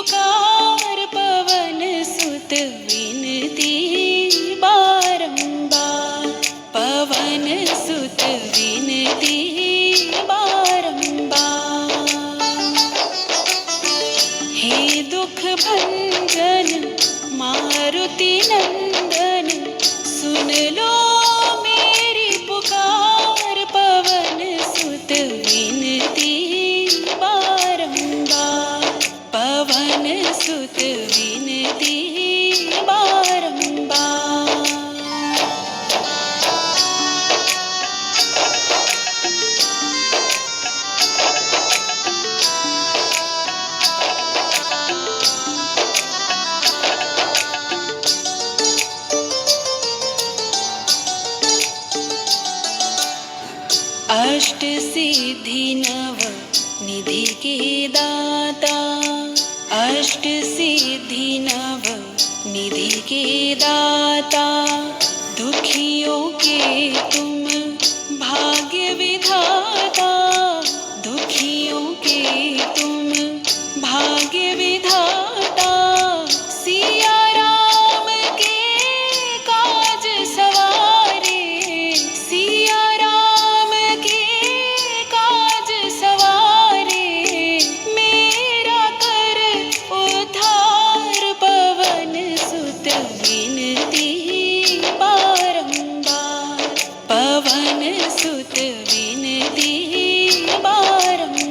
पुकार पवन सुत विनती बारंबार, पवन सुत विनती बारंबार। हे दुख भंजन मारुति नंदन, सुन लो मेरी पुकार पवन सुत विनती बारंबार, पवन सुत विनती बारंबार। अष्ट सिद्धि नव निधि के दाता, अष्ट सिद्धि नव निधि के दाता, दुखियों के तुम भाग्य विधाता, दुखियों के तुम भाग्य विधाता। सिया राम के काज सवारे, सिया राम के काज सवारे, मेरा कर उद्धार पवन सुत विनती बारंबार, पवन सुत विनती बारंबार।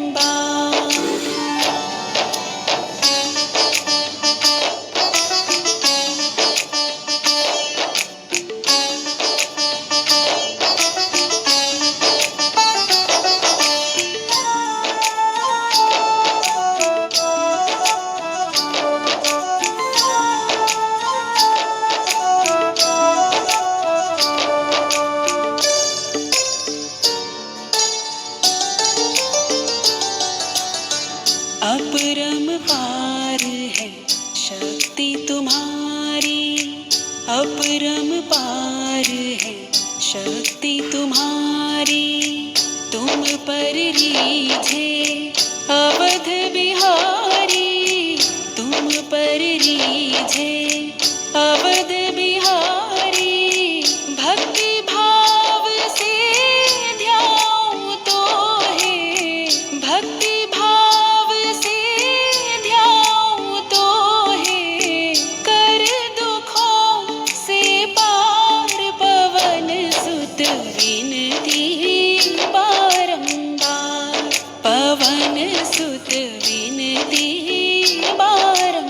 अपरम पार है शक्ति तुम्हारी, अपरम पार है शक्ति तुम्हारी, तुम पर रीझे अवध बिहारी, तुम पर रीझे अवध बिहारी। भक्ति भाव से ध्याऊं तो है, भक्ति भाव से ध्याऊं तो है, कर दुखों से पार पवन सुत विनती बारंबार, पवन सुत विनती बारंबार।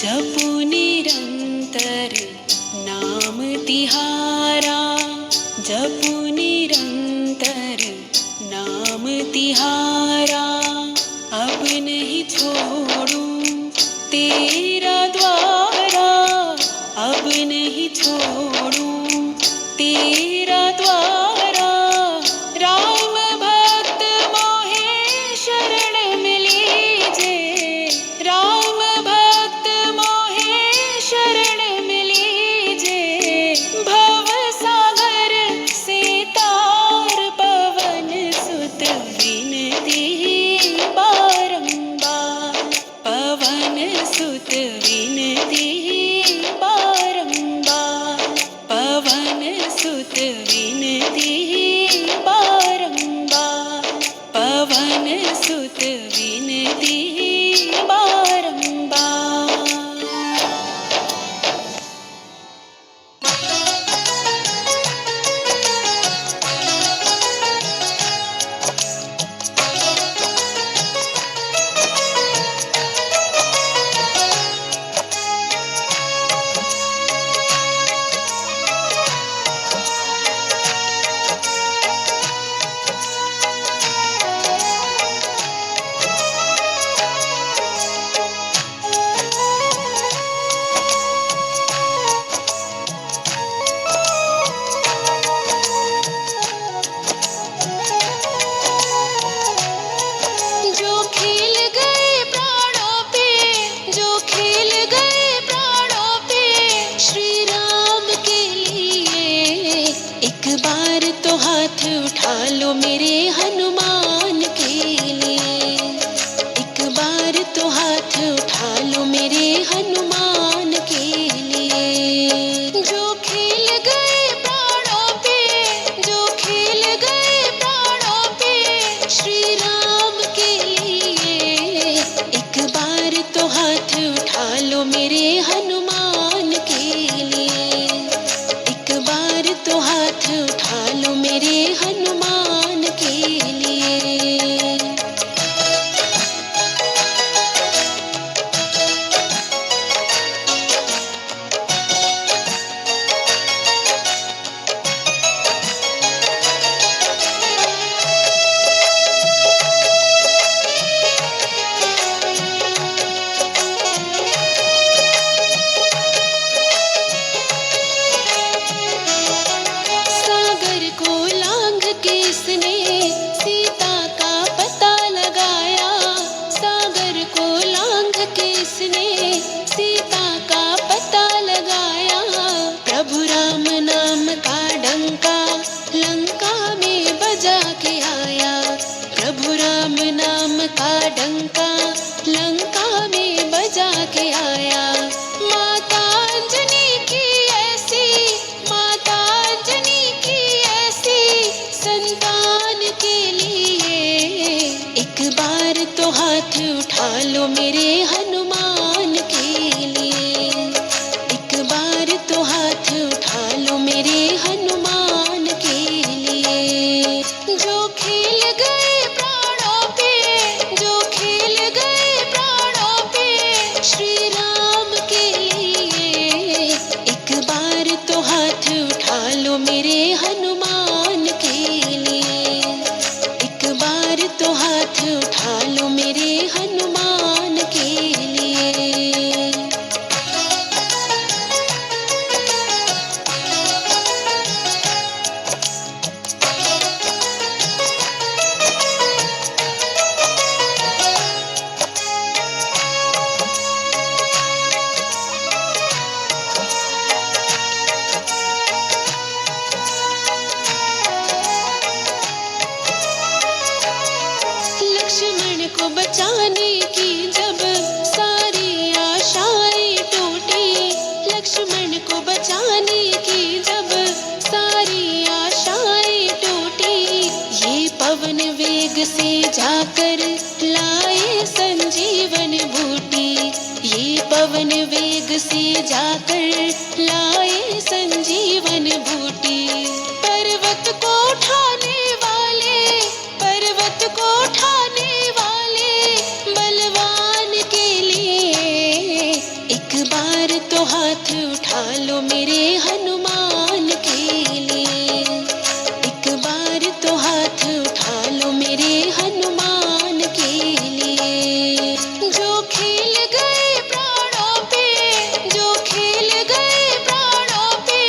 जपु निरंतर नाम तिहारा, जपु निरंतर नाम तिहारा, अब नहीं छोड़ूं तेरा द्वारा, अब नहीं छोड़ूं तेरा द्वारा। राम भक्त मोहे शरण में लीजे, राम भक्त मोहे शरण में लीजे, भव सागर से तार पवन सुत विनती बारंबार, पवन सुत विनती बारंबार, पवन सुत विनती बारंबार, पवन सुत विनती बारंबार। बार तो हाथ उठा लो मेरे हनुमान के लिए, एक बार तो हाथ उठा लो मेरे हनुमान के लिए। जो खेल गए प्राणों पे, जो खेल गए प्राणों पे श्री राम के लिए, एक बार तो हाथ उठा लो मेरे हनुमान के लिए, एक बार तो हाथ उठा लो मेरे हनुमान के लिए। सागर को लांघ के इसने सीता का पता लगाया, सागर को लांघ के इसने सीता का पता लगाया। प्रभु राम नाम का डंका लंका में बजा के आया, प्रभु राम नाम का डंका लंका में बजा के आया। माता अंजनी की ऐसी, माता अंजनी की ऐसी संतान के लिए, एक बार तो हाथ उठा लो मेरे हनुमान के लिए, एक बार तो हाथ उठा लो मेरे हनुमान के लिए। जो खेल गए प्राणों पे, जो खेल गए प्राणों पे श्री राम के लिए, एक बार तो हाथ उठा लो मेरे हनुमान के लिए, एक बार तो हाथ उठा लो मेरे हनुमान के लिए। लक्ष्मण को बचाने की जब सारी आशाएं टूटी, लक्ष्मण को बचाने की जब सारी आशाएं टूटी, ये पवन वेग से जाकर लाए संजीवन बूटी, ये पवन वेग से जाकर लाए संजीवन बूटी। पर्वत को उठाने वाले, पर्वत को उठाने वाले बलवान के लिए, एक बार तो हाथ उठा लो मेरे हनुमान के लिए, एक बार तो हाथ उठा लो मेरे हनुमान के लिए। जो खेल गए प्राणों पे, जो खेल गए प्राणों पे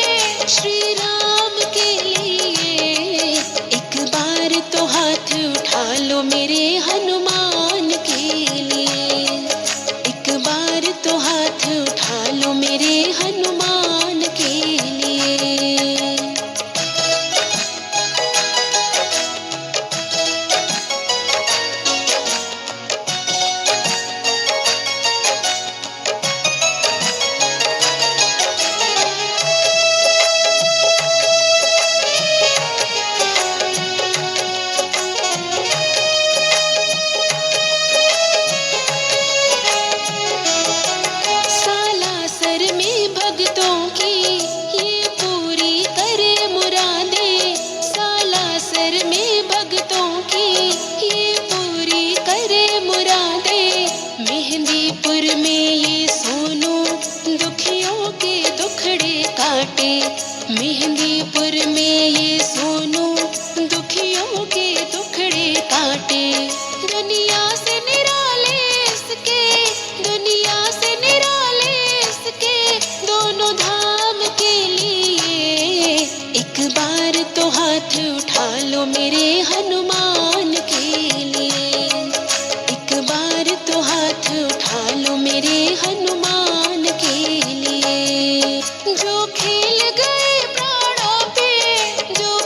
श्री राम के लिए, एक बार तो हाथ उठा लो मेरे हनुमान के लिए, एक बार तो हाथ उठा लो मेरे हनुमान के लिए। सालासर में भक्तों की ये पूरी करे मुरादे, सालासर में भक्तों की ये पूरी करे मुरादे। मेहंदीपुर में ये सोनू दुखियों के दुखड़े काटे, मेहंदीपुर में ये सोनू दुखियों के दुखड़े काटे। दुनिया से निराले इसके, दुनिया से निराले इसके दोनों धाम के लिए, एक बार तो हाथ उठा लो मेरे हनुमान के लिए, एक बार तो हाथ उठा लो मेरे हनुमान के लिए। जो खेल गए प्राणों पे, जो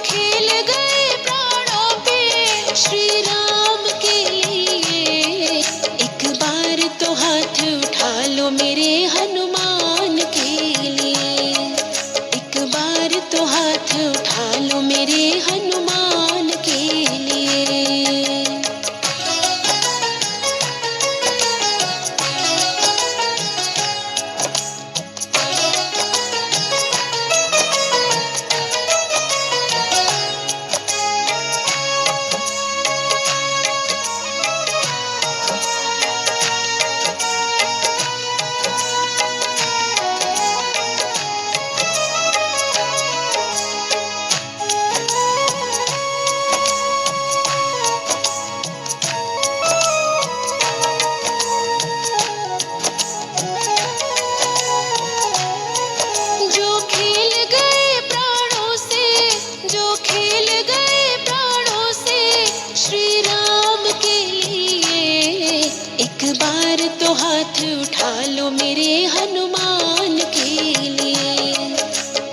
बार तो हाथ उठा लो मेरे हनुमान के लिए।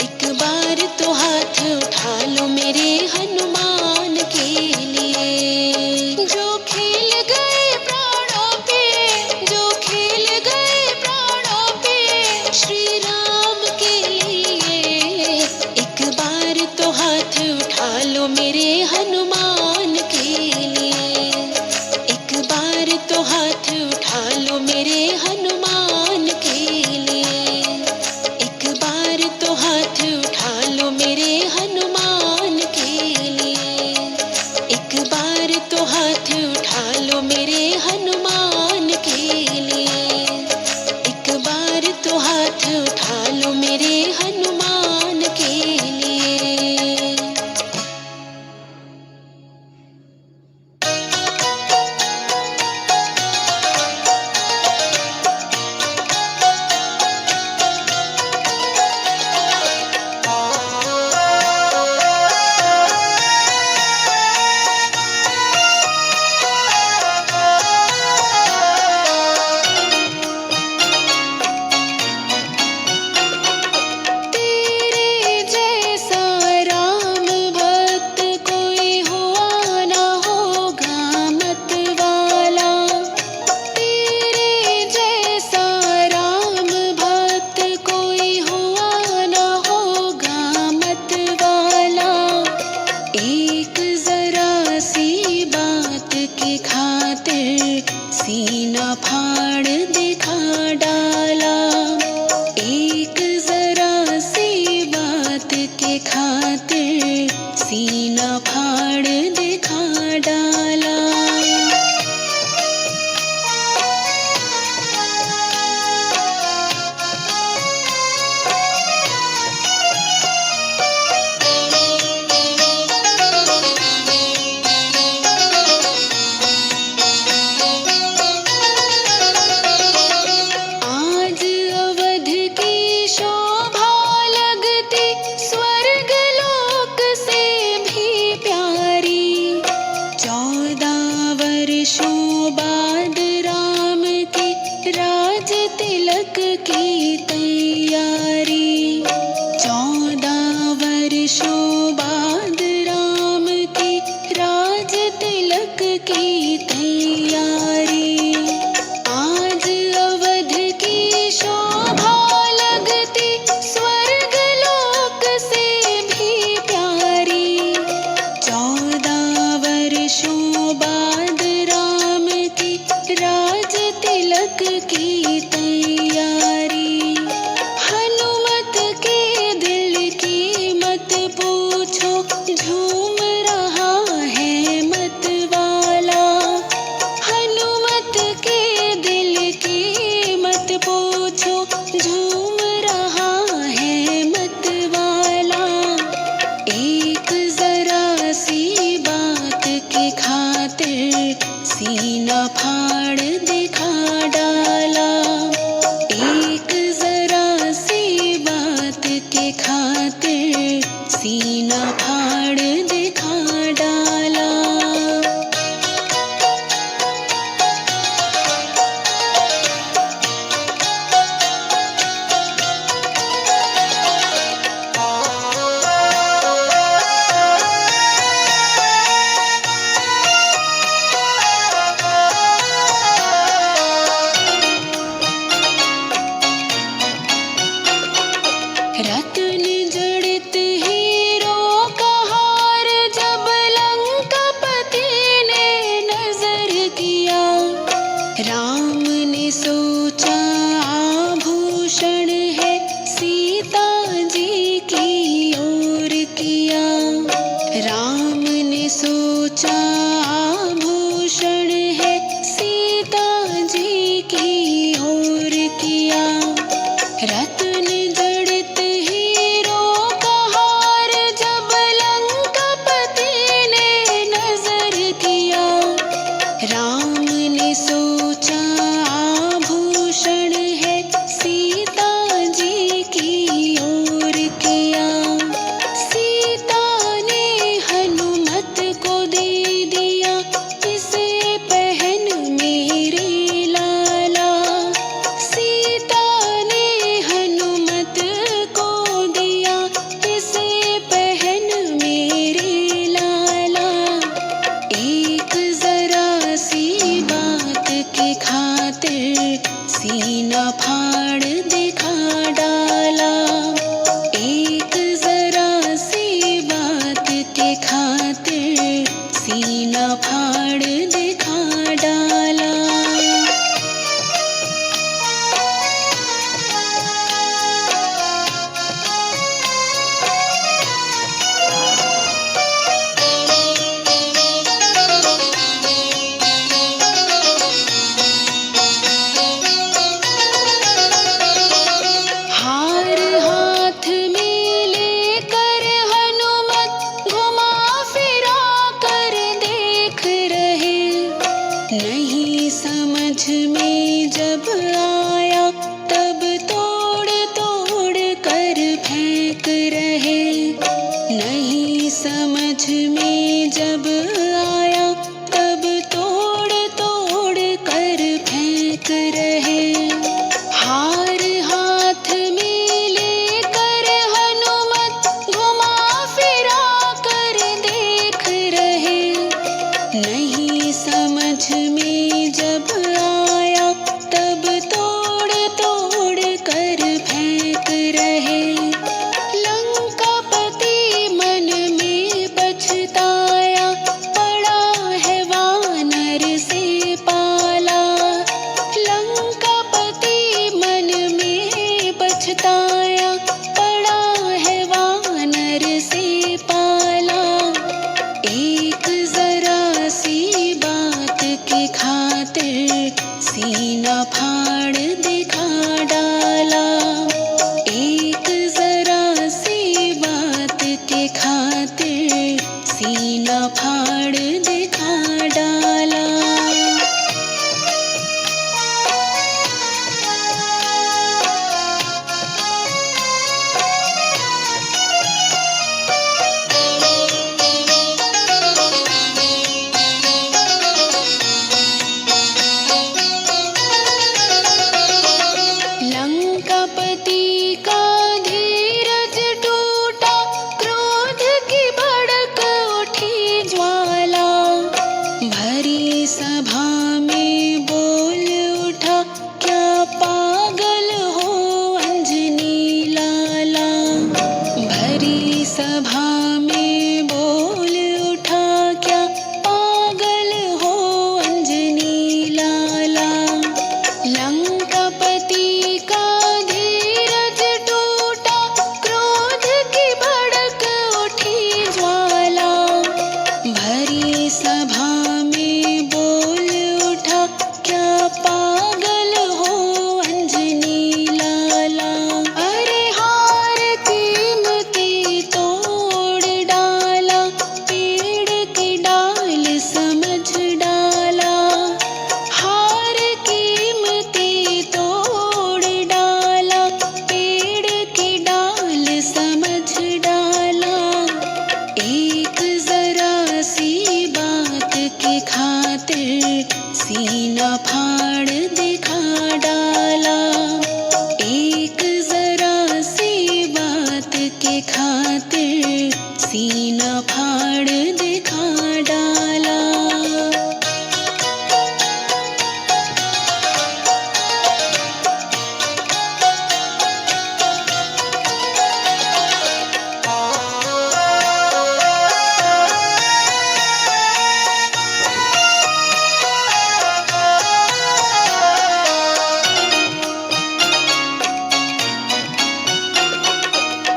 एक बार तो हाथ उठा लो मेरे हनुमान के लिए। जो खेल गए प्राणों पे, जो खेल गए प्राणों पे श्री राम के लिए। एक बार तो हाथ उठा लो मेरे हनुमान के लिए। एक बार तो हाथ उठा लो मेरे हनुमान के लिए। एक बार तो हाथ उठा लो मेरे हनुमान के लिए। एक बार तो हाथ उठा लो मेरे हनुमान के लिए। एक बार तो हाथ उठा लो मेरे हनुमान के लिए। सीना फाड़ दिखा डाला। एक जरा सी बात के खातिर सीना फाड़ दिखा डाला। बाद राम के राज तिलक की तैयारी। 14 वर्षों बाद राम के राज तिलक की तैयारी। आज अवध की शोभा लगती स्वर्ग लोक से भी प्यारी। 14 वर्षों बाद राज तिलक की तैयारी। हनुमत के दिल की मत पूछो, झूम रहा है मत वाला। हनुमत के दिल की मत पूछो, झूम रहा है मत वाला। एक जरा सी बात के खातिर सीना फाड़ दिखा डाला। एक जरा सी बात के खातिर सीना फाड़ दिखा डाला। रत्न जड़ित हीरो का हार जब खातिर सीना फाड़ दिखा डाला। हार हाथ में लेकर हनुमत घुमा फिरा कर देख रहे। नहीं समझ में जब आया तब तोड़ तोड़ कर फेंक रहे। नहीं समझ में जब आया तब तोड़ तोड़ कर फेंक रहे। हार हाथ में लेकर हनुमत घुमा फिरा कर देख रहे। नहीं समझ में जब आया तब तोड़ तोड़ कर फेंक रहे। लंकापति मन में पछताया, पड़ा है वानर से पाला। लंकापति मन में पछताया, पड़ा है वानर से पाला। एक जरा सी बात की खातिर सीना फाड़ दिखा डाला। एक जरा सी बात के खातिर सीना फाड़ दिखा डाला। लंकापति का धीरज टूटा, क्रोध की भड़क उठी ज्वाला। भरी सभा में बोल उठा, क्या पागल हो अंजनी लाला। भरी सभा में बोल उठा, क्या पागल हो अंजनी लाला। लंकापति का धीरज टूटा, क्रोध की भड़क उठी ज्वाला। भरी सभा में बोल उठा, क्या पागल हो अंजनी लाला। अरे हार कीमती तोड़ डाला, पेड़ की डाल समझ डाला। हार कीमती तोड़ डाला, पेड़ की डाल समझ डाला। एक जरा सी बात की खातिर सीना फाड़ दिखा डाला। एक जरा सी बात के खातिर सीना फाड़ दिखा डाला।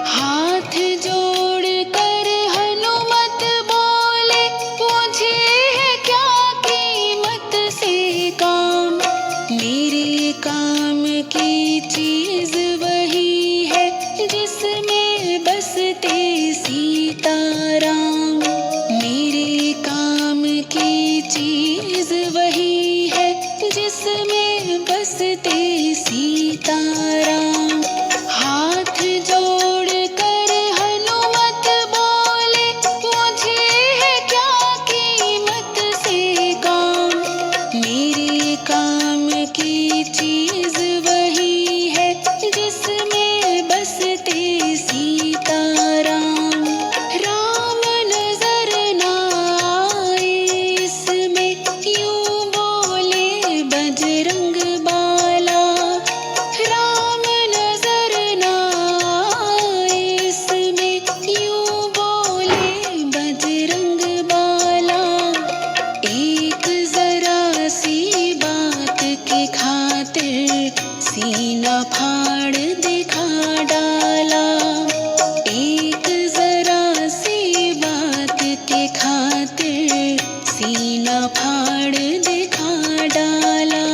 हाथ जोड़ कर हनुमत बोले, मुझे है क्या कीमत से काम। मेरे काम की चीज वही है जिसमें बसते सीताराम। मेरे काम की चीज वही है जिसमें बसते सीताराम। हाथ जोड़ कर हनुमत बोले, मुझे है क्या कीमत से काम। मेरे काम की चीज वही है जिसमें बसते सीताराम। राम नजर ना आए इसमें, यूं बोले बजरंग बाला। खातिर सीना फाड़ दिखा डाला।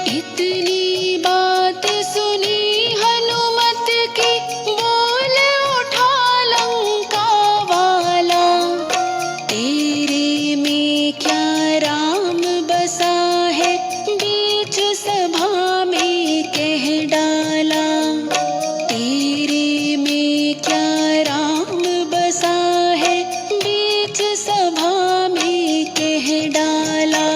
इतनी बात सुनी हनुमत की, बोल उठा लंका वाला। तेरे में क्या राम बसा है, बीच सभा में कह डाला। तेरे में क्या राम बसा है, बीच सभा में कह डाला।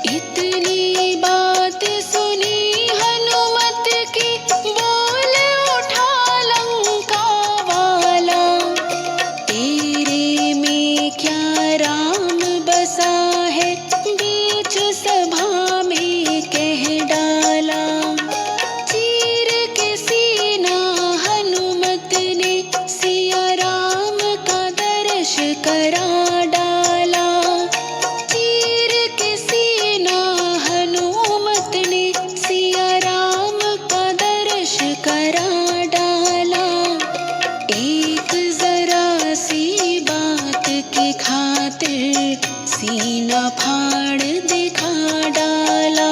इतनी बात सुनी हनुमत की, बोल उठा लंका वाला। तेरे में क्या राम बसा है, बीच सभा में कह डाला। चीर के सीना हनुमत ने सिया राम का दर्श करा डाला। चीर के सीना हनुमत ने सिया राम का दर्श करा डाला। एक जरा सी बात की खातिर सीना फाड़ दिखा डाला।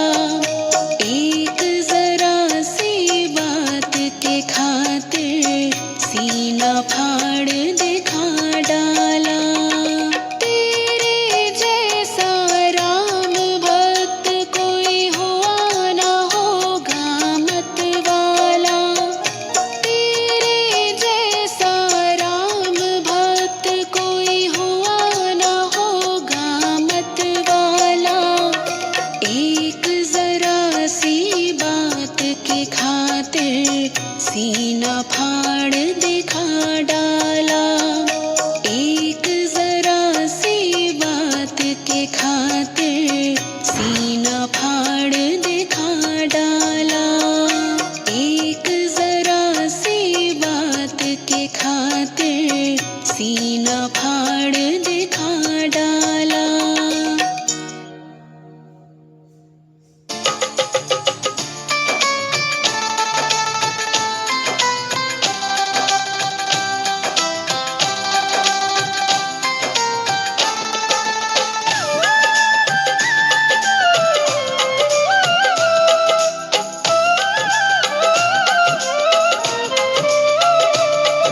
एक जरा सी बात के खातिर सीना फाड़ दिखा डाला। तेरे जैसा राम भक्त कोई हुआ ना होगा मत वाला। तेरे जैसा राम भक्त कोई हुआ ना होगा मत वाला। एक जरा सी बात की खातिर सीना फाड़ दिखा डाला। एक जरा सी बात के खातिर सीना फाड़ दिखा डाला। एक जरा सी बात के खातिर सीना फाड़ दिखा डाला।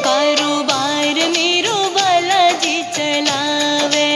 कारोबार मेरो बालाजी चलावे,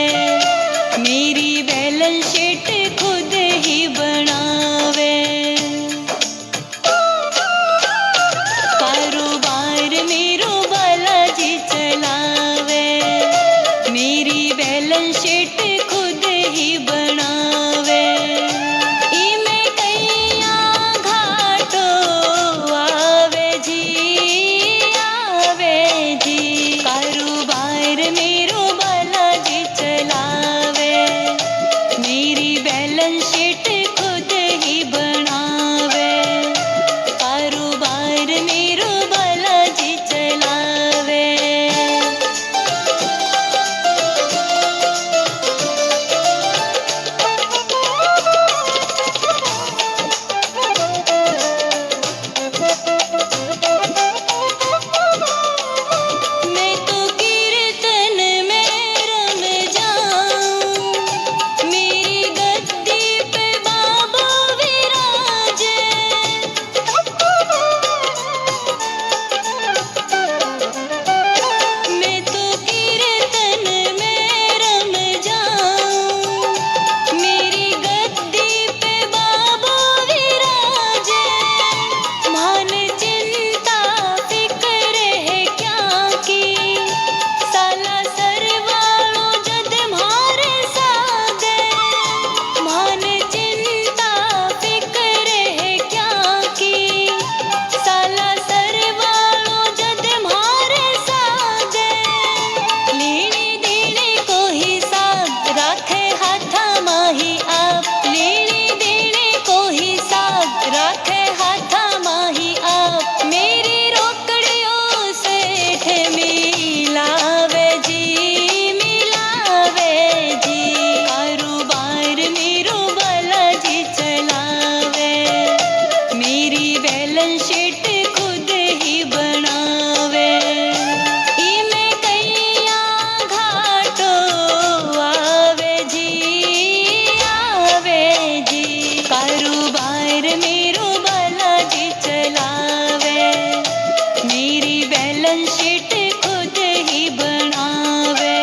बैलेंस शीट खुद ही बनावे,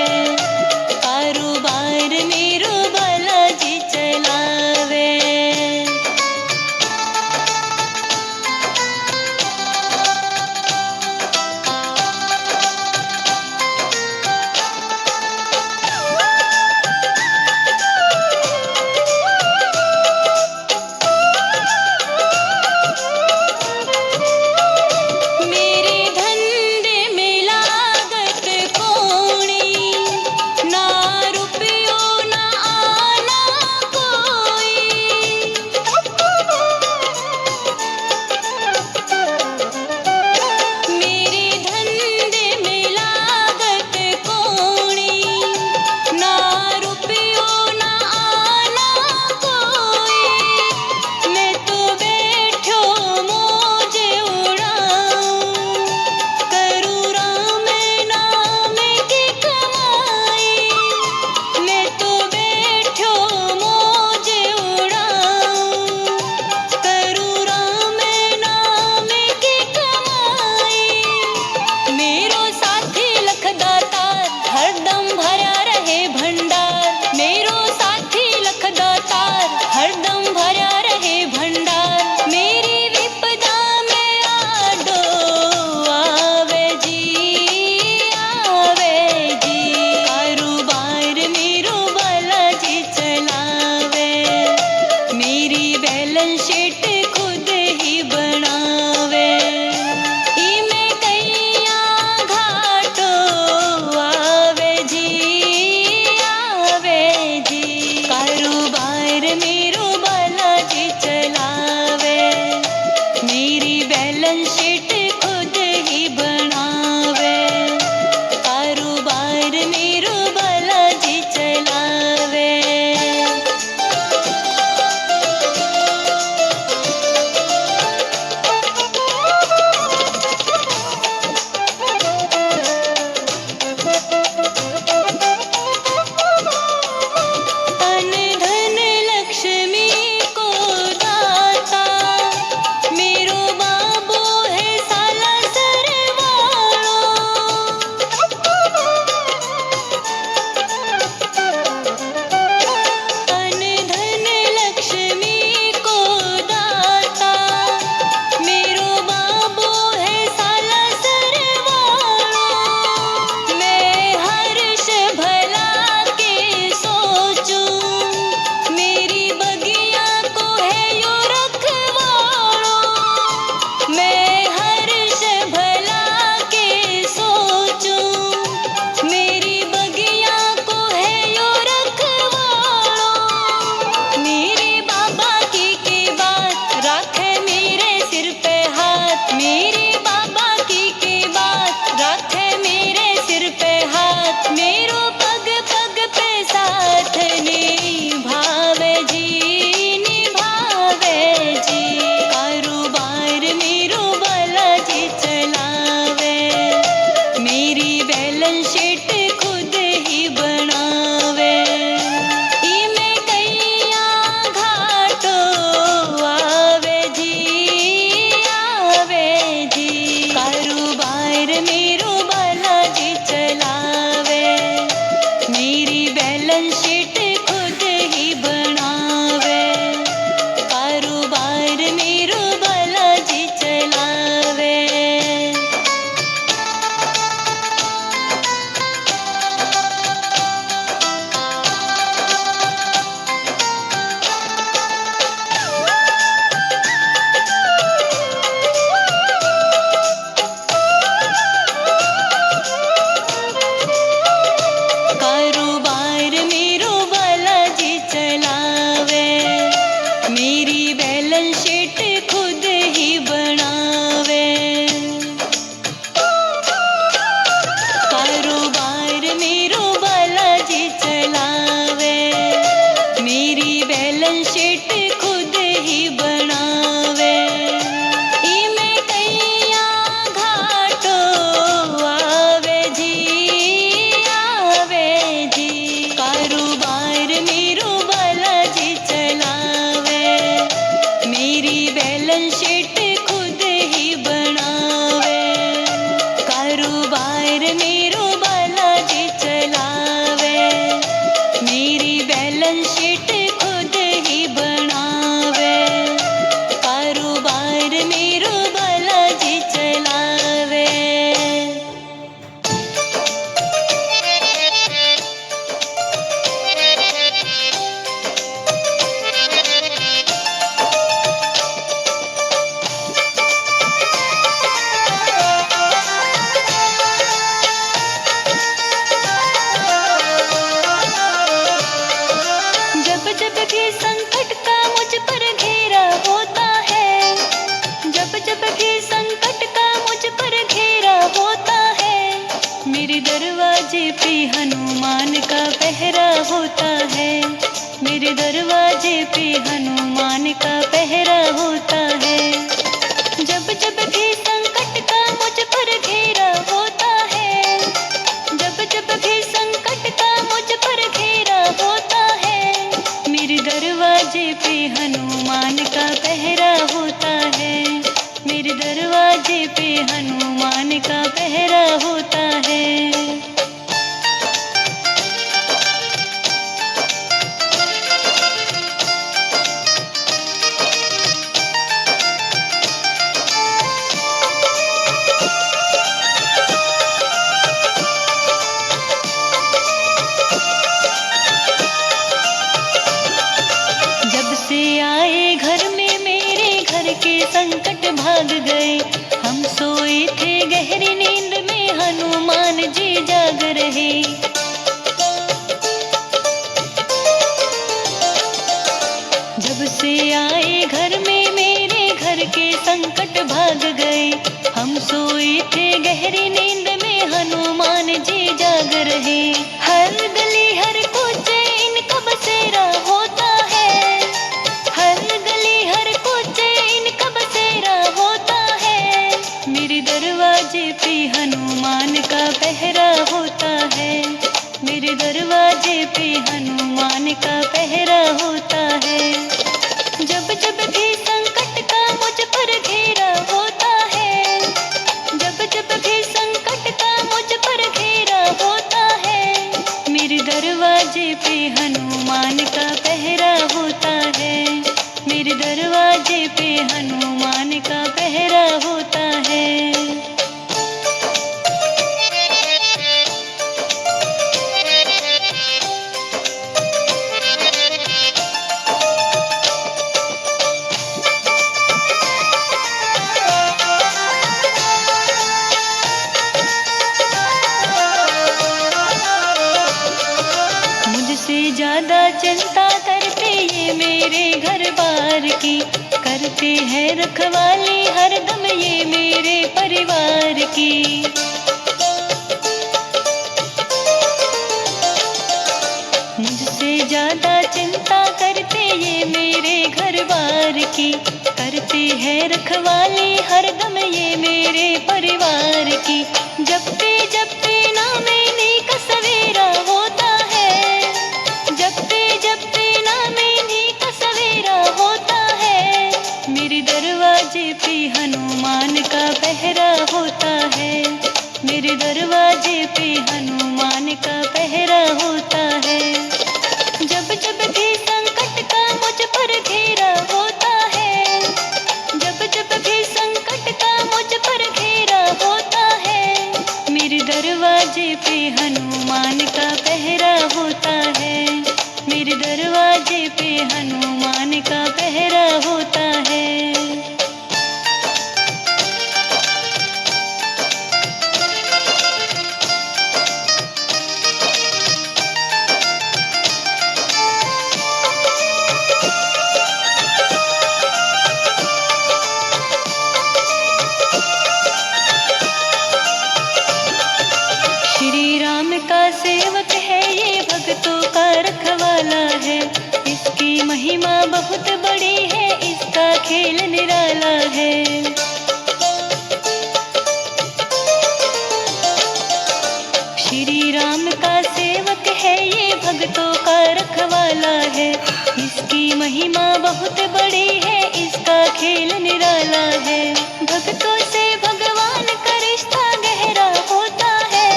कारोबार मेरो बालाजी चलावे। मेरे धंधे में मेरो बालाजी चलावे, मेरी बैलेंस शीट खुद ही बनावे, कारोबार मेरो बालाजी चलावे। जब भी संकट का मुझ पर घेरा होता है, जब भी संकट का मुझ पर घेरा होता है, मेरे दरवाजे पे हनुमान का पहरा होता है, मेरे दरवाजे पे हनुमान का पहरा होता है। जब भी संकट का मुझ पर घेरा होता है, जब भी संकट का मुझ पर घेरा होता है, मेरे दरवाजे पे हनुमान का पहरा होता है, मेरे दरवाजे पे हनुमान का पहरा होता है। जब से आए घर में मेरे घर के संकट भाग गए, हम सोए थे गहरी नींद में हनुमान जी जाग रहे। जब से आए घर में मेरे घर के संकट भाग गए, हम सोए थे गहरी नींद में हनुमान जी जाग रहे। हर गली हर कोचे इनका बसेरा होता है, हर गली हर कोचे इनका बसेरा होता है, मेरे दरवाजे पे हनुमान का पहरा होता है, मेरे दरवाजे पे हनुमान का पहरा होता है। जब भी संकट का मुझ पर घेरा होता है, जब भी संकट का मुझ पर घेरा होता है, मेरे दरवाजे पे हनुमान का पहरा होता है, मेरे दरवाजे पे हनुमान का पहरा होता है। मुझसे ज्यादा चिंता करते ये मेरे घर बार की, करते हैं रखवाली हरदम ये मेरे परिवार की। मुझसे ज्यादा चिंता करते ये मेरे घर बार की, करते हैं रखवाली हरदम ये मेरे परिवार की। जब पे नाम इन्हीं का सवेरा होता है, जब पे नाम इन्हीं का सवेरा होता है, मेरे दरवाजे पे हनुमान का पहरा होता है, मेरे दरवाजे पे हनुमान का पहरा होता है। जब भी संकट का मुझ पर घेरा होता है, जब भी संकट का मुझ पर घेरा होता है, मेरे दरवाजे पे हनुमान का पहरा होता है, मेरे दरवाजे पे हनुमान का पहरा होता है। सेवक है ये भक्तों का रखवाला है, इसकी महिमा बहुत बड़ी है, इसका खेल निराला है। श्री राम का सेवक है ये भक्तों का रखवाला है, इसकी महिमा बहुत बड़ी है, इसका खेल निराला है। भक्तों से भगवान का रिश्ता गहरा होता है,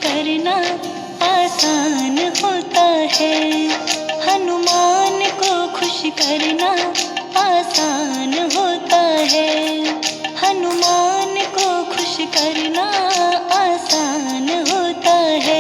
करना आसान होता है। हनुमान को खुश करना आसान होता है। हनुमान को खुश करना आसान होता है।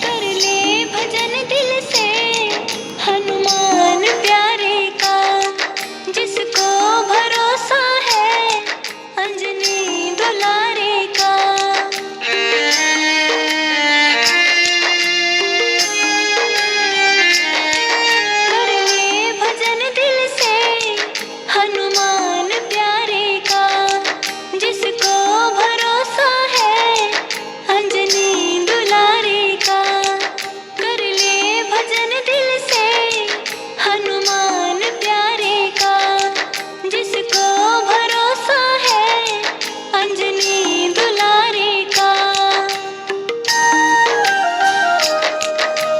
कर ले भजन दिल से हनुमान प्यारे का, जिसको भरोसा है अंजनी दुलारे का। कर ले भजन दिल से हनुमान प्यारे का, जिसको भरोसा है अंजनी दुलारे का। कर ले भजन दिल से हनुमान प्यारे का, जिसको भरोसा है अंजनी दुलारे का।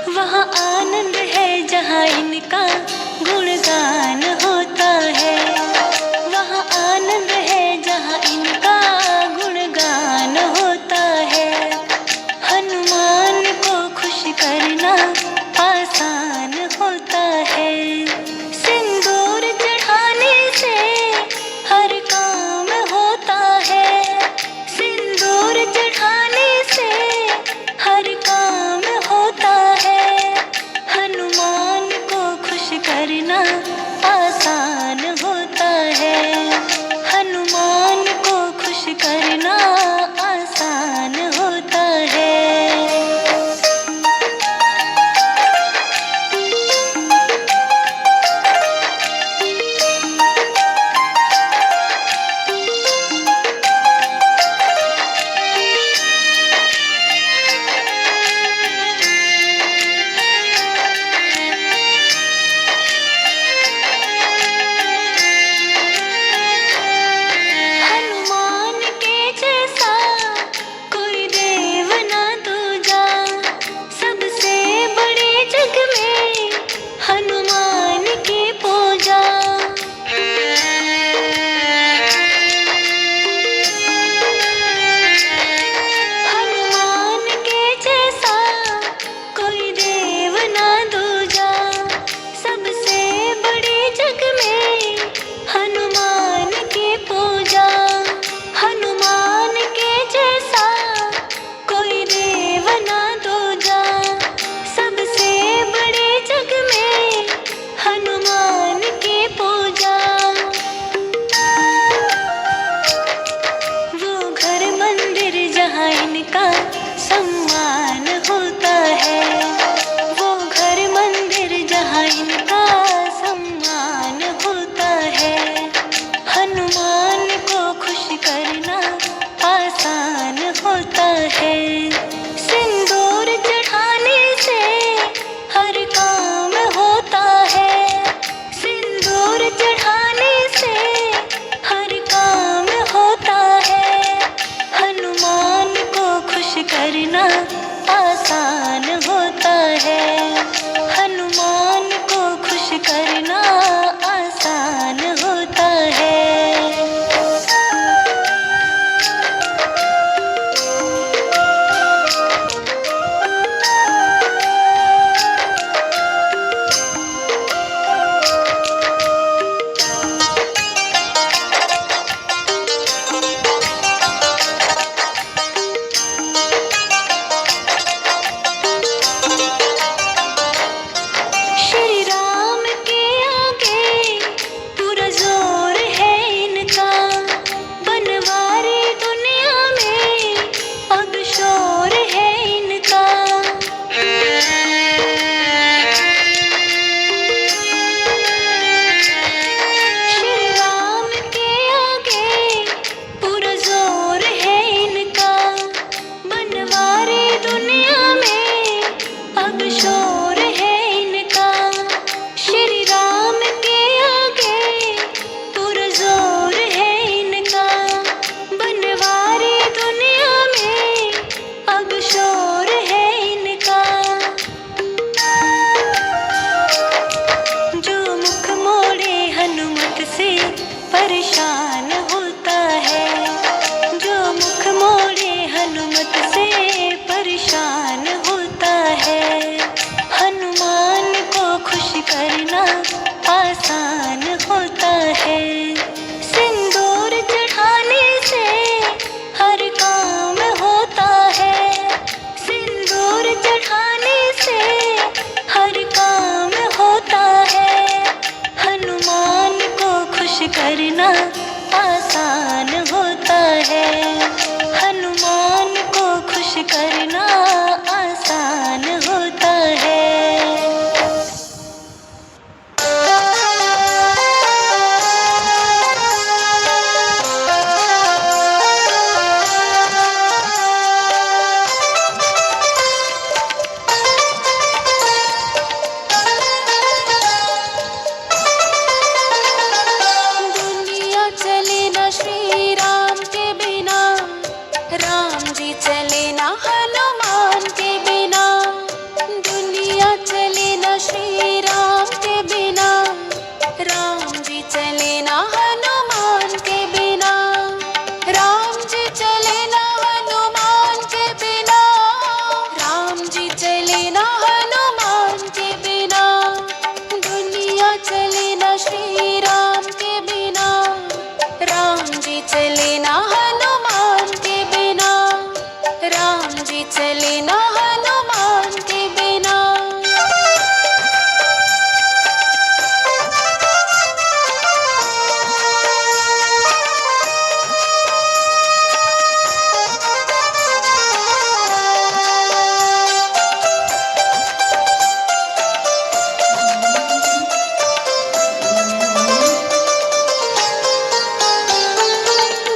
वहाँ आनंद है जहाँ इनका गुणगान होता है। वहाँ आनंद है जहाँ इनका गुणगान होता है। हनुमान को खुश करना आसान होता है। सिंदूर चढ़ाने से हर काम होता है। सिंदूर चढ़ाने से हर काम होता है। हनुमान को खुश करना आसान होता है। हनुमान को खुश करना आसान होता है। हनुमान के जैसा कोई देव ना दूजा, सबसे बड़े जग में हनुमान की पूजा। हनुमान के जैसा कोई देव ना दूजा, सबसे बड़े जग में हनुमान की पूजा। हनुमान के जैसा कोई देव ना दूजा, सबसे बड़े जग में हनुमान की पूजा। वो घर मंदिर जहाँ इनका सम्मान होता है। वो घर मंदिर जहाँ इनका सम्मान होता है। हनुमान को खुश करना आसान होता है। सिंदूर चढ़ाने से हर काम होता है। सिंदूर चढ़ाने से हर काम होता है। हनुमान को खुश करना आसान होता है। हनुमान को खुश करना आसान होता है। श्री राम के आगे पूरा जोर है इनका, बनवारी दुनिया में अब शोर है इनका। श्री राम के आगे पूरा जोर है इनका, बनवारी दुनिया में अब शोर है इनका। श्री श्री राम के बिना, राम जी चले ना हनुमान के बिना, राम जी चले ना हनुमान के बिना, राम जी चले ना हनुमान के बिना, दुनिया चले ना श्री राम के बिना, राम जी चले ना हनुमान के बिना, राम जी चले ना हनुमान के बिना।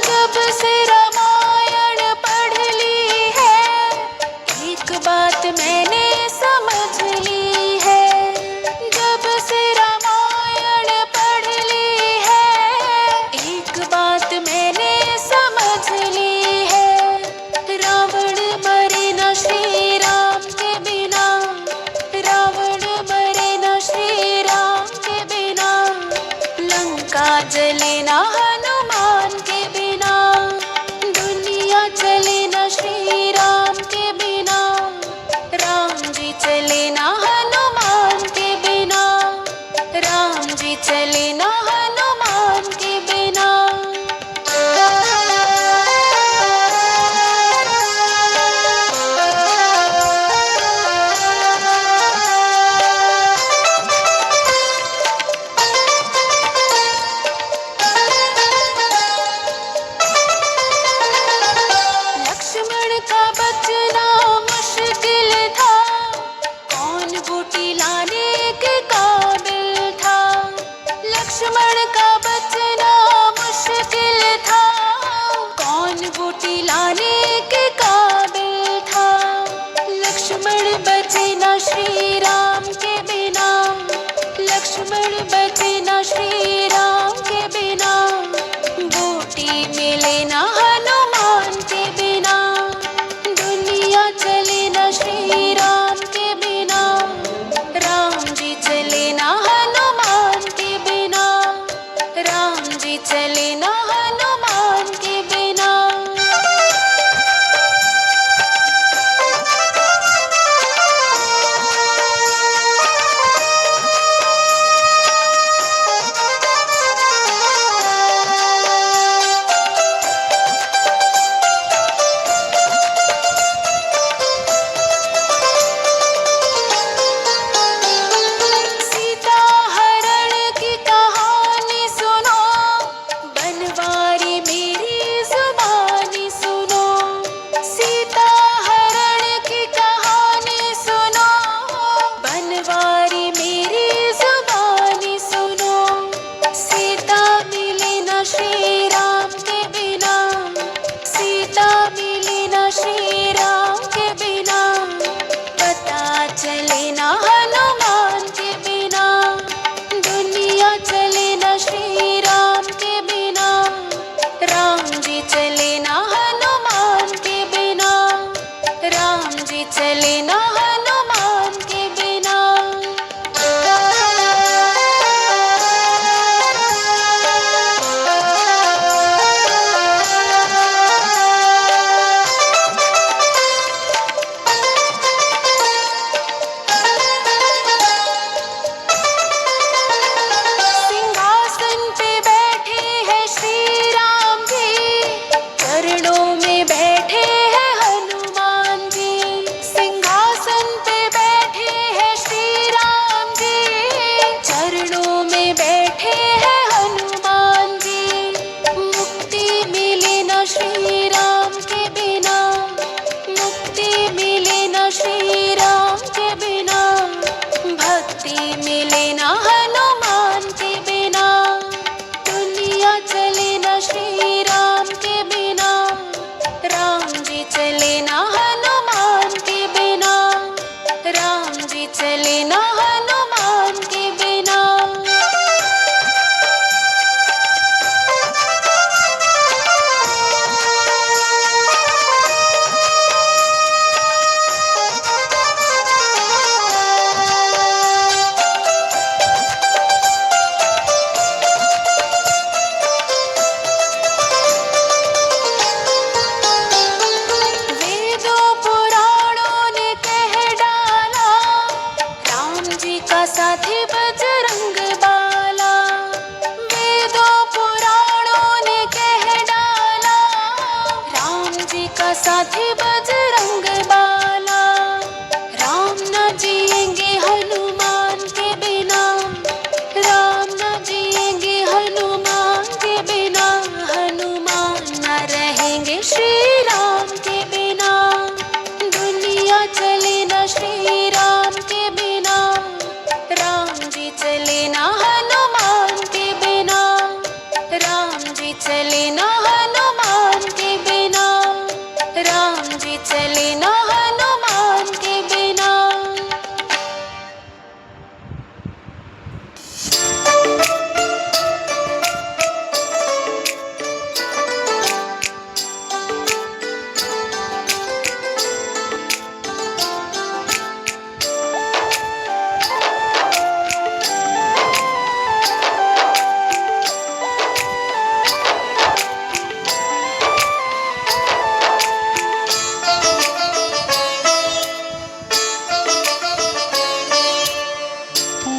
जब से रामायण पढ़ ली है, एक बात मैंने समझ ली है। जब से रामायण पढ़ ली है, एक बात मैंने समझ ली है। रावण मरे न श्री राम के बिना, रावण मरे न श्री राम के बिना, लंका जले ना हनुमान के बिना, दुनिया चले ना श्री राम के बिना, राम जी चले ना हनुमान के बिना, राम जी चले ना हनुमान के बिना। लक्ष्मण का बचना मुश्किल था, कौन बूटी लाने के काबिल था। लक्ष्मण का बचना मुश्किल था, कौन बूटी लाने के काबिल था। लक्ष्मण बचे ना श्री राम के बिना, लक्ष्मण बचे ना श्री राम के बिना, बूटी मिले ना हनुमान के बिना, दुनिया चले ना श्री राम के बिना, राम जी चले ना हनुमान के बिना, राम जी चले ना हनुमान के बिना। सीता हरण की कहानी सुनो, बनवारी मेरी जुबानी सुनो। सीता हरण की कहानी सुनो, बनवारी मेरी जुबानी सुनो। सीता मिले ना श्री राम के बिना, सीता मिले ना श्री राम के बिना, पता चले ना हनुमान के बिना, दुनिया चले ना श्री राम के बिना, राम जी चले ना हनुमान के बिना, राम जी चले ना हनुमान के बिना। सिंहासन पे बैठे हैं श्री राम जी, चरणों में बैठे हैं हनुमान जी। सिंहासन पे बैठे हैं श्री राम जी, चरणों में बैठे हैं हनुमान जी। मुक्ति मिले ना श्री राम के बिना, मुक्ति मिले ना श्री राम के बिना, भक्ति मिले ना हनुमान के बिना, दुनिया चले ना श्री राम के बिना, राम जी चले ना हनुमान के बिना, राम जी चले ना हनुमान के बिना। साथी बजरंग बाला, वेदों पुराणों ने कह डाला। राम जी का साथी बजरंग बाला, राम न जिएंगे हनुमान के बिना, राम न जिएंगे हनुमान के बिना, हनुमान न रहेंगे श्री राम के बिना। दुनिया चले न श्री राम के बिना, राम जी चले न हनुमान के बिना, राम जी चले न हनुमान के बिना, राम जी चले न हनुमान के बिना।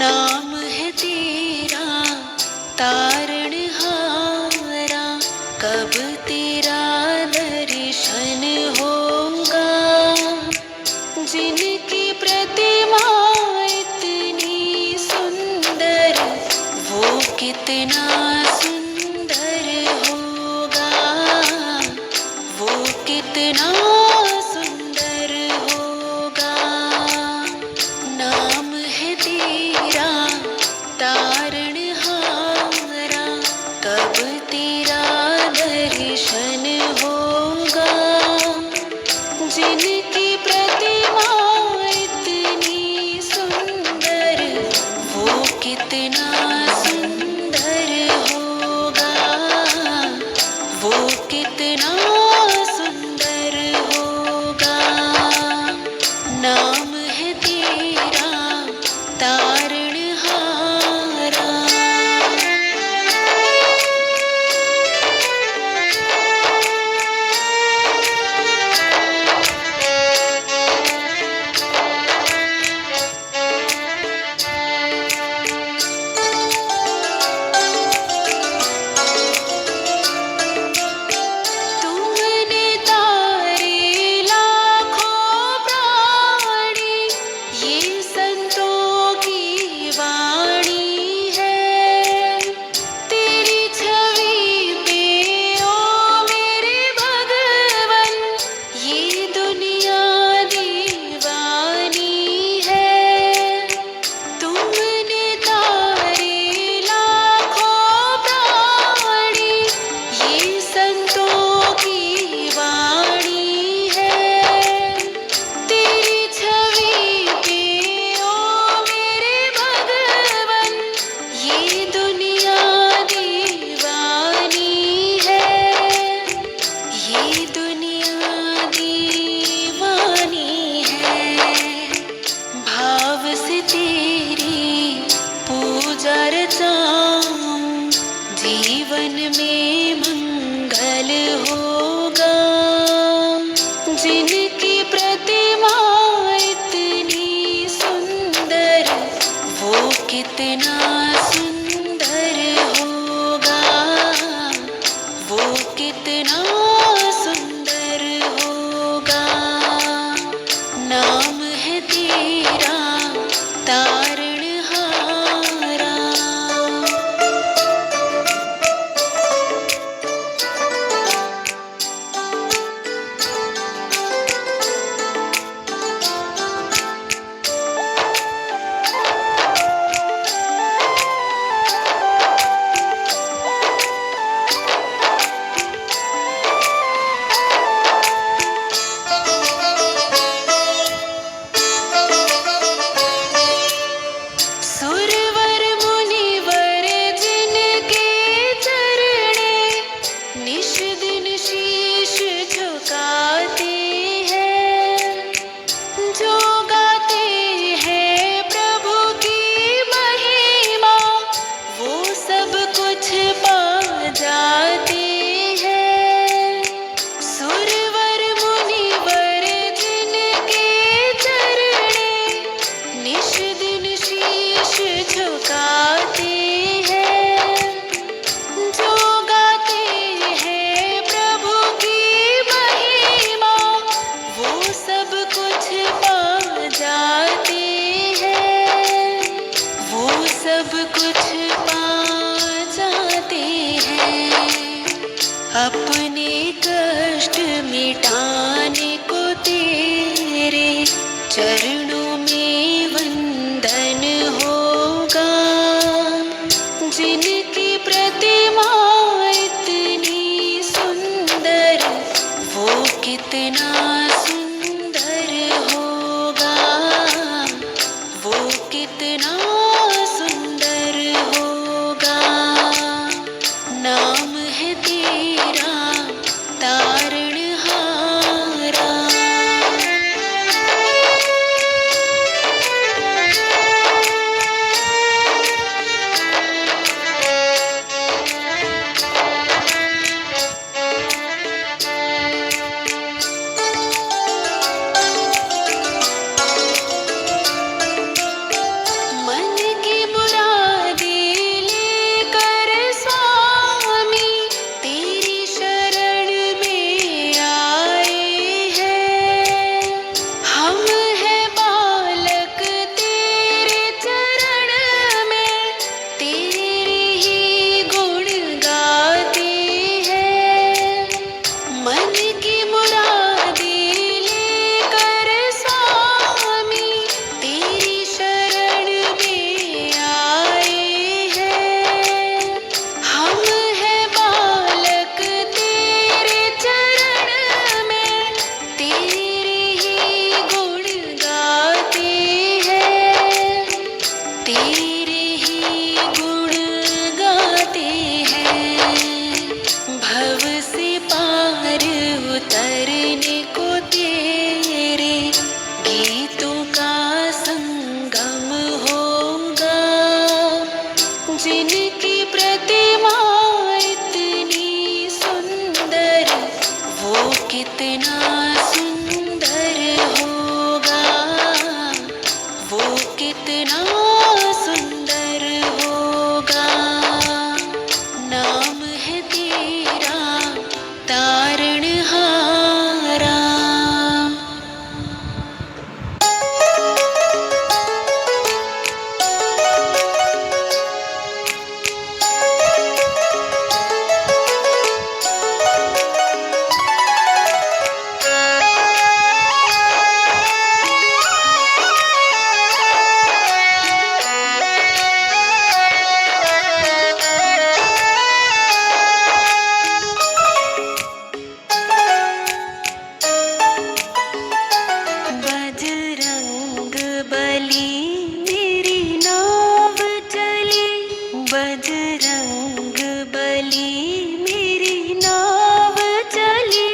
नाम है तेरा तारणहारा, कब तेरा दर्शन होगा। जिनकी प्रतिमा इतनी सुंदर, वो कितना सुंदर होगा, वो कितना सुंदर होगा। नाम है तेरा तारणहारा, कब तेरा दर्शन होगा। जिनकी प्रतिमा इतनी सुंदर, वो कितना सुंदर होगा, वो कितना सुंदर होगा। नाम है तेरा तारणहारा। तुमने तारे लाखों प्राणी, ये संतों की वाणी है। तेरी छवि पे ओ मेरे भगवन, ये दुनिया दीवानी है। तुमने तारे लाखों प्राणी, ये संतों की वाणी है। तेरी छवि पे ओ मेरे भगवन, ये दुनिया दीवानी है, ये दुनिया दीवानी है। भाव से तेरी पूजा रचाऊं, जीवन में मंगल होगा। जिनकी प्रतिमा इतनी सुंदर, वो कितना सुंदर होगा, वो कितना सुंदर होगा। नाम है तेरा तारणहारा। शीश झुकाते हैं, जो गाते हैं प्रभु की महिमा, वो सब कुछ पा जाते हैं, वो सब कुछ पा जाते हैं। अपने कष्ट मिटाने को तेरे चरणों में वंदन होगा, जिनकी प्रतिमा इतनी सुंदर, वो कितना सुंदर होगा, वो कितना सुंदर होगा। नाम है तेरा तारणहारा। मन की मुरादें लेकर स्वामी तेरी शरण में आए हैं। हम हैं बालक तेरे चरण में, तेरे ही गुण गाते हैं। मन की मुरादें लेकर स्वामी तेरी शरण में आए हैं। हम हैं बालक तेरे चरण में, तेरे ही गुण गाते हैं, तेरे ही गुण गाते हैं। भव से पार उतरने को तेरे गीतों का संगम होगा, जिनकी प्रतिमा इतनी सुंदर, वो कितना सुंदर होगा, वो कितना सुंदर होगा। नाम है तेरा तारणहारा। बजरंग बली मेरी नाव चली, बजरंग बली मेरी नाव चली,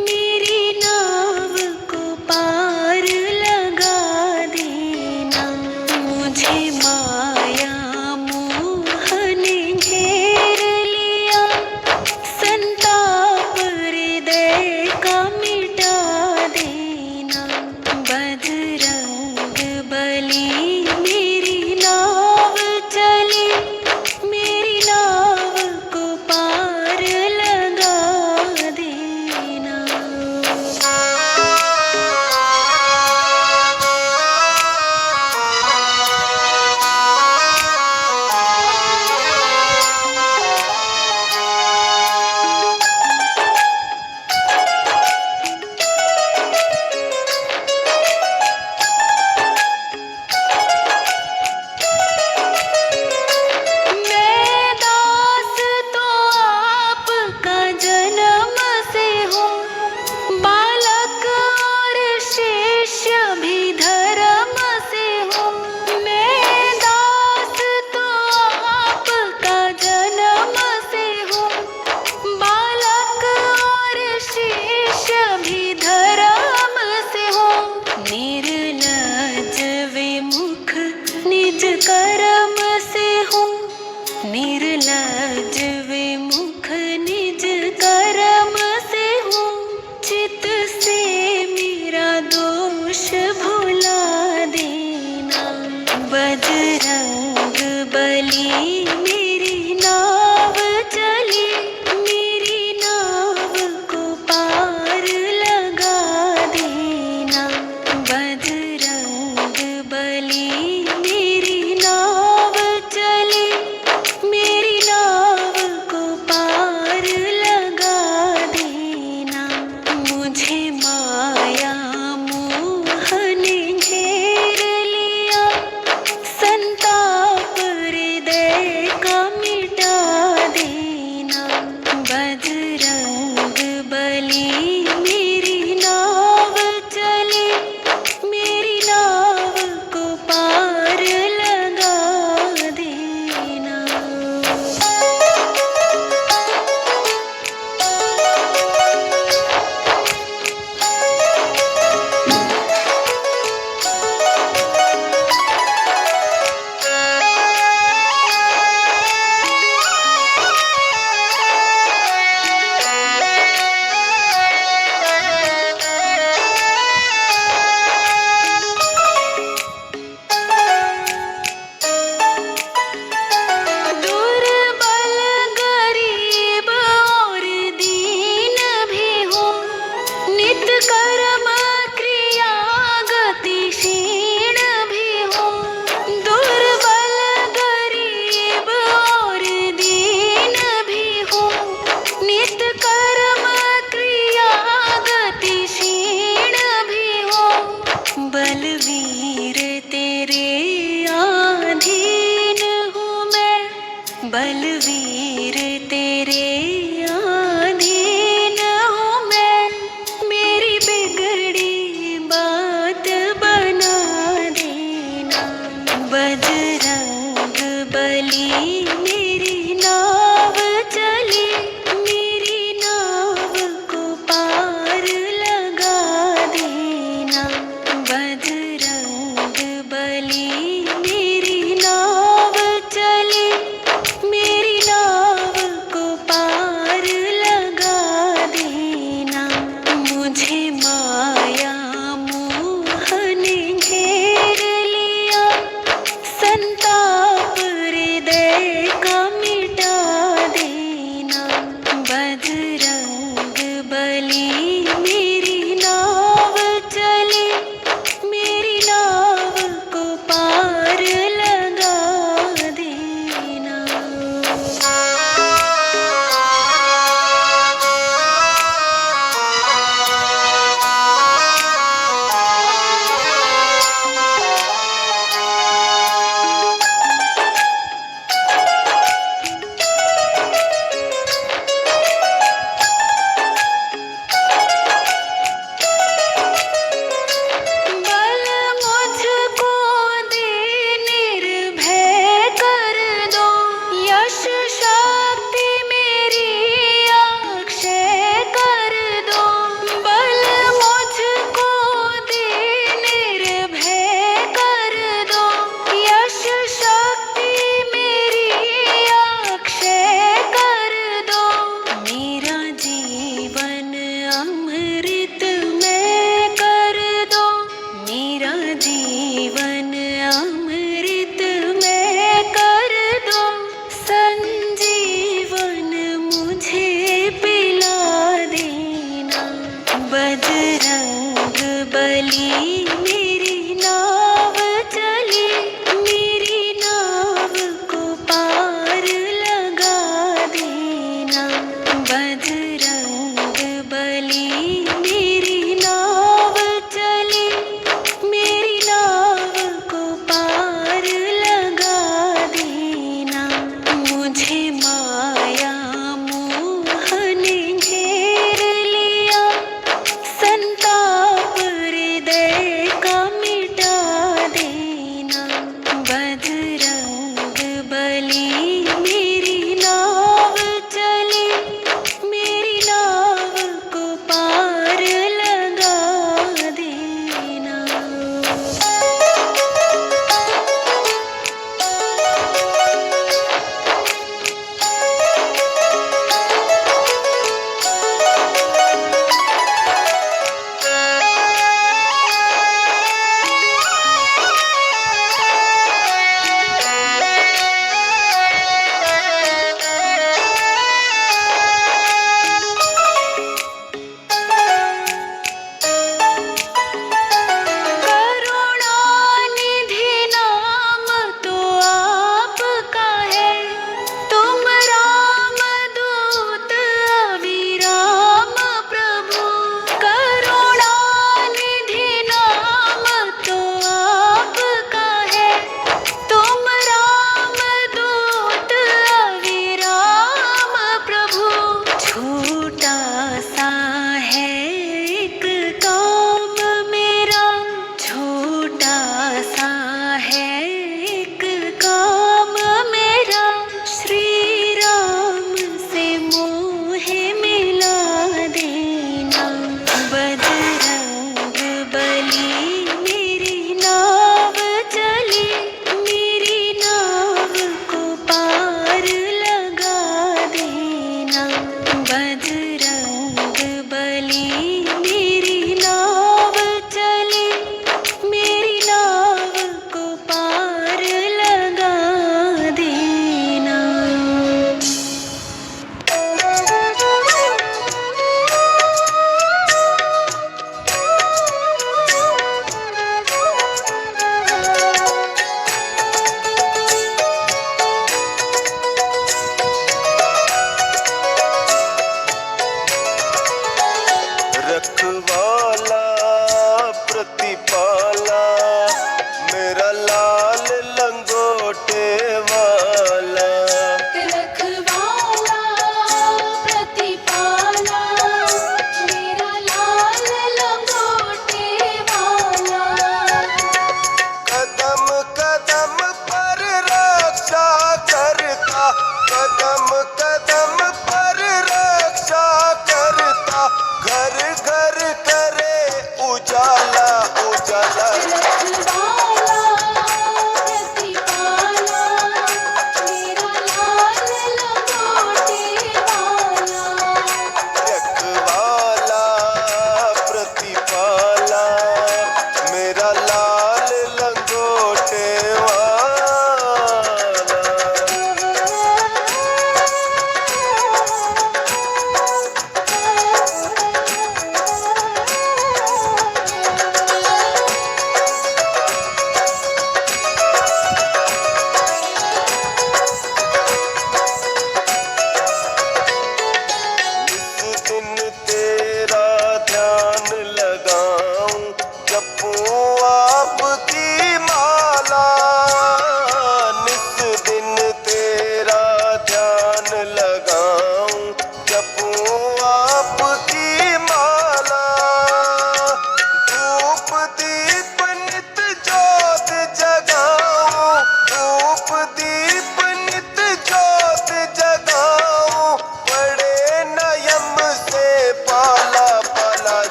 मेरी नाव को पार लगा देना। मुझे माया मोह ने घेर लिया, संताप हृदय का मिटा देना। बजरंग बली मेरी नाव चली, मेरी नाव को पार लगा देना। मैं दास तो आपका जन्म से हूँ, बालक और शिष्य भी धर्म से हूँ। मैं दास तो आपका जन्म से हूँ, बालक और शिष्य भी धर्म से हूँ। निर्लज विमुख निज कर्म से हूँ, निर्लज विमुख निज कर्म से हूँ। चित से मेरा दोष भुला देना। बजरंग बली मेरी नाव चली, मेरी नाव को पार लगा देना। बजरंग बली मेरी नाव चली, मेरी नाव को पार लगा देना। मुझे माया मोह ने घेर लिया, संताप हृदय का मिटा देना। बजरंग बली मेरी नाव चली, मेरी नाव को पार लगा देना। दुर्बल गरीब और दीन भी हो, नित कर्म क्रिया गतिशील भी हो। दुर्बल गरीब और दीन भी हो, नित कर्म क्रिया गतिशील भी हो। बलवीर तेरे अधीन हूँ मैं, बलवीर तेरे अधीन हूँ मैं। मेरी बिगड़ी बात बना देना। बजरंग बली मेरी नाव चली, मेरी नाव को पार लगा देना। बजरंग बली मेरी नाव चली, मेरी नाव को पार लगा देना। मुझे माया मोह ने घेर लिया, संताप हृदय का मिटा देना। बजरंग बली मेरी नाव चली, मेरी नाव को पार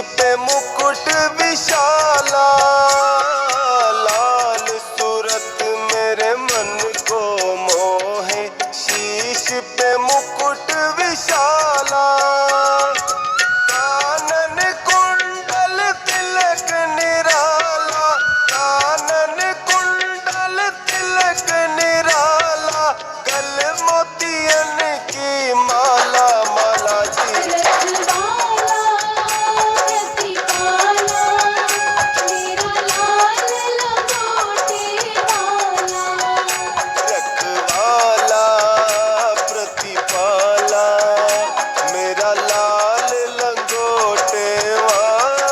पे मुकुट विशाला, लाल सूरत मेरे मन को मोहे, शीश पे मुकुट विशाला, कानन कुंडल तिलक निराला, कानन कुंडल तिलक निराला, गल मोतियन की माला, माला जी। रखवाला प्रतिपाला मेरा लाल लंगोटे वाला।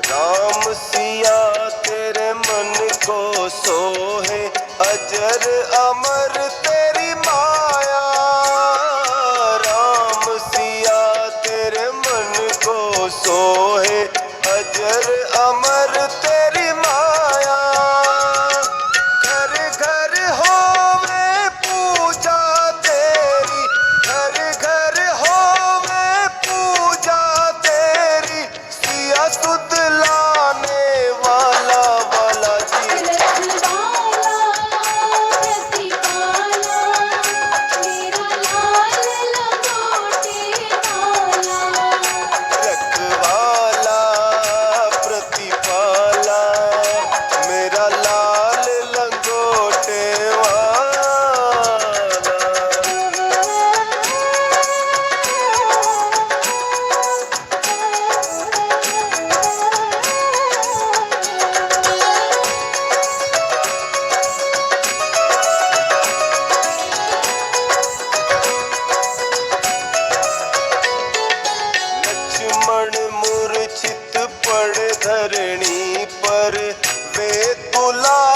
राम सिया तेरे मन को सोहे, अजर अमर तेरी माया, राम सिया तेरे मन को सोहे, अजर अमर तेरी माया, घर घर होवे पूजा तेरी, घर घर होवे पूजा तेरी, सिया सुध लाने वाला, वाला जी। रखवाला प्रतिपाला मेरा लाल लंगोटे वाला। लक्ष्मण मूर्छित पड़े धरणी पर, वे तुला